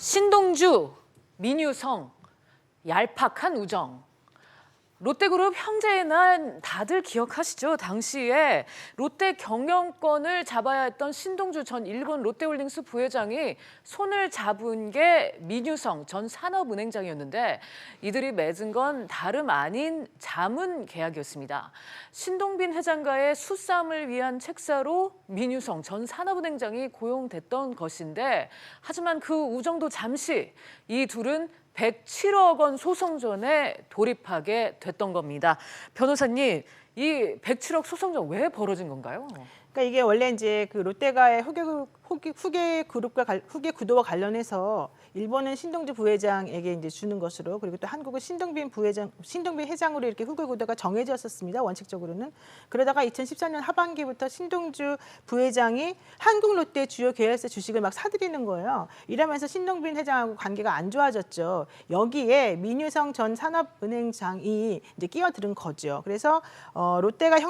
신동주, 민유성, 얄팍한 우정. 롯데그룹 형제의 날 다들 기억하시죠? 당시에 롯데 경영권을 잡아야 했던 신동주 전 일본 롯데홀딩스 부회장이 손을 잡은 게 민유성 전 산업은행장이었는데 이들이 맺은 건 다름 아닌 자문 계약이었습니다. 신동빈 회장과의 수싸움을 위한 책사로 민유성 전 산업은행장이 고용됐던 것인데 하지만 그 우정도 잠시 이 둘은 107억 원 소송전에 돌입하게 됐던 겁니다. 변호사님, 이 107억 소송전 왜 벌어진 건가요? 그러니까 이게 원래 이제 그 롯데가의 후계 구도와 관련해서 일본은 신동주 부회장에게 이제 주는 것으로, 그리고 또 한국은 신동빈 회장으로 이렇게 후계 구도가 정해졌었습니다. 원칙적으로는. 그러다가 2014년 하반기부터 신동주 부회장이 한국 롯데 주요 계열사 주식을 막 사들이는 거예요. 이러면서 신동빈 회장하고 관계가 안 좋아졌죠. 여기에 민유성 전 산업은행장이 이제 끼어드는 거죠. 그래서 롯데가의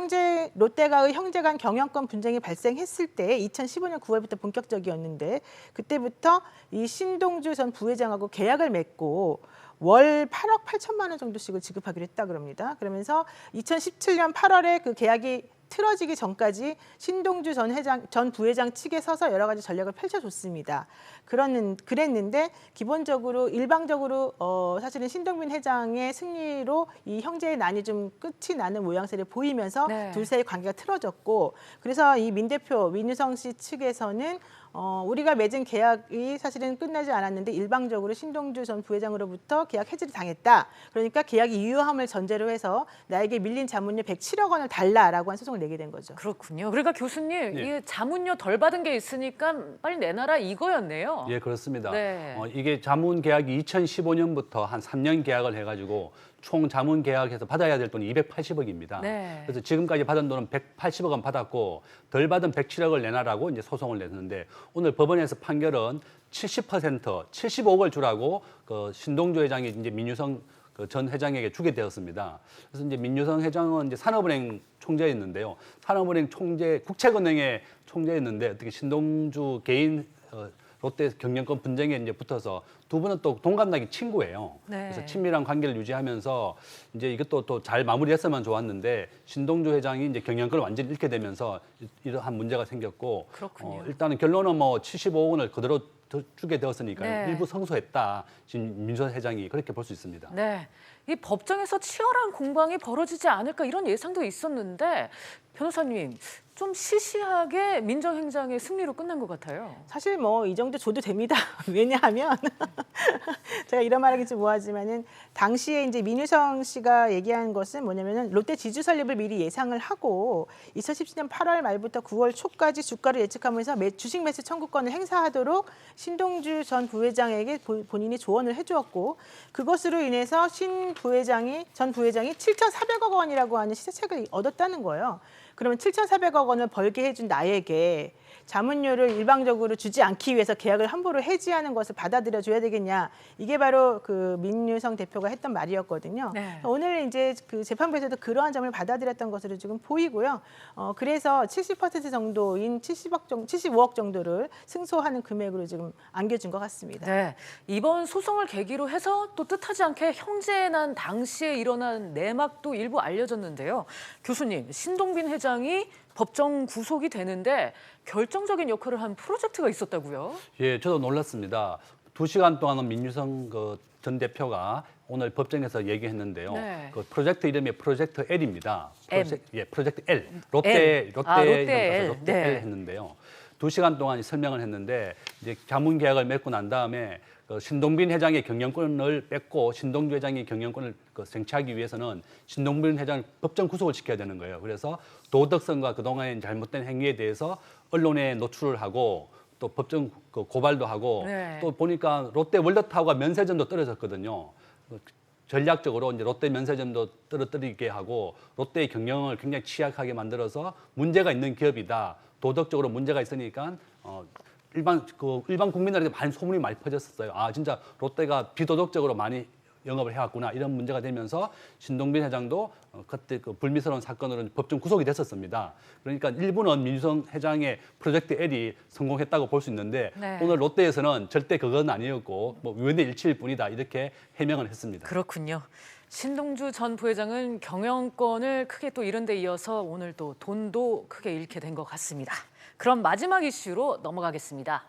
형제 간 경영권 분쟁이 발생했을 때 2015년 9월부터 본격적이었는데 그때부터 이 신동주 전 부회장하고 계약을 맺고 월 8억 8천만 원 정도씩을 지급하기로 했다 그럽니다. 그러면서 2017년 8월에 그 계약이 틀어지기 전까지 신동주 전 부회장 측에 서서 여러 가지 전략을 펼쳐줬습니다. 그랬는데 기본적으로 일방적으로 사실은 신동빈 회장의 승리로 이 형제의 난이 좀 끝이 나는 모양새를 보이면서 둘 사이 관계가 틀어졌고, 그래서 이 민유성 씨 측에서는 우리가 맺은 계약이 사실은 끝나지 않았는데 일방적으로 신동주 전 부회장으로부터 계약 해지를 당했다. 그러니까 계약이 유효함을 전제로 해서 나에게 밀린 자문료 107억 원을 달라라고 한 소송을 내게 된 거죠. 그렇군요. 그러니까 교수님, 이 자문료 덜 받은 게 있으니까 빨리 내놔라 이거였네요. 예, 그렇습니다. 네. 이게 자문 계약이 2015년부터 한 3년 계약을 해가지고 총 자문 계약해서 받아야 될 돈이 280억입니다. 네. 그래서 지금까지 받은 돈은 180억은 받았고 덜 받은 107억을 내놔라고 이제 소송을 냈는데 오늘 법원에서 판결은 70%, 75억을 주라고 그 신동주 회장이 이제 민유성 전 회장에게 주게 되었습니다. 그래서 이제 민유성 회장은 이제 산업은행 총재였는데요. 산업은행 총재, 국책은행의 총재였는데 어떻게 신동주 개인 롯데 경영권 분쟁에 이제 붙어서 두 분은 또 동갑나기 친구예요. 네. 그래서 친밀한 관계를 유지하면서 이제 이것도 또 잘 마무리했으면 좋았는데 신동주 회장이 이제 경영권을 완전히 잃게 되면서 이러한 문제가 생겼고, 그렇군요. 일단은 결론은 뭐 75억 원을 그대로 주게 되었으니까요. 네. 일부 성소했다. 지금 민유성 회장이 그렇게 볼 수 있습니다. 네, 이 법정에서 치열한 공방이 벌어지지 않을까 이런 예상도 있었는데 변호사님, 좀 시시하게 민정행장의 승리로 끝난 것 같아요. 사실 뭐 이 정도 줘도 됩니다. 왜냐하면 제가 이런 말하기 좀 뭐하지만은 당시에 이제 민유성 씨가 얘기한 것은 뭐냐면은 롯데 지주 설립을 미리 예상을 하고 2017년 8월 말부터 9월 초까지 주가를 예측하면서 주식 매수 청구권을 행사하도록 신동주 전 부회장에게 본인이 조언을 해주었고, 그것으로 인해서 전 부회장이 7,400억 원이라고 하는 시세책을 얻었다는 거예요. 그러면 7,400억 원을 벌게 해준 나에게 자문료를 일방적으로 주지 않기 위해서 계약을 함부로 해지하는 것을 받아들여 줘야 되겠냐. 이게 바로 그 민유성 대표가 했던 말이었거든요. 네. 오늘 이제 그 재판부에서도 그러한 점을 받아들였던 것으로 지금 보이고요. 그래서 70% 정도인 75억 정도를 승소하는 금액으로 지금 안겨준 것 같습니다. 네, 이번 소송을 계기로 해서 또 뜻하지 않게 형제의 난 당시에 일어난 내막도 일부 알려졌는데요. 교수님, 신동빈 회장이 법정 구속이 되는데 결정적인 역할을 한 프로젝트가 있었다고요? 예, 저도 놀랐습니다. 2시간 동안은 민유성 전 대표가 오늘 법정에서 얘기했는데요. 네. 그 프로젝트 이름이 프로젝트 L입니다. M. 프로젝트 L. 롯데 L. 네. L 했는데요. 2시간 동안 설명을 했는데 이제 자문 계약을 맺고 난 다음에 신동빈 회장의 경영권을 뺏고 신동주 회장의 경영권을 쟁취하기 위해서는 신동빈 회장을 법정 구속을 시켜야 되는 거예요. 그래서 도덕성과 그동안의 잘못된 행위에 대해서 언론에 노출을 하고 또 법정 고발도 하고 네. 또 보니까 롯데 월드타워가 면세점도 떨어졌거든요. 전략적으로 이제 롯데 면세점도 떨어뜨리게 하고 롯데의 경영을 굉장히 취약하게 만들어서 문제가 있는 기업이다. 도덕적으로 문제가 있으니까 일반 국민들에게 많은 소문이 많이 퍼졌었어요. 아, 진짜 롯데가 비도덕적으로 많이 영업을 해왔구나 이런 문제가 되면서 신동빈 회장도 그때 그 불미스러운 사건으로 법정 구속이 됐었습니다. 그러니까 일부는 민유성 회장의 프로젝트 L이 성공했다고 볼 수 있는데 네. 오늘 롯데에서는 절대 그건 아니었고 뭐 위원회 일치일 뿐이다 이렇게 해명을 했습니다. 그렇군요. 신동주 전 부회장은 경영권을 크게 또 잃은 데 이어서 오늘 또 돈도 크게 잃게 된 것 같습니다. 그럼 마지막 이슈로 넘어가겠습니다.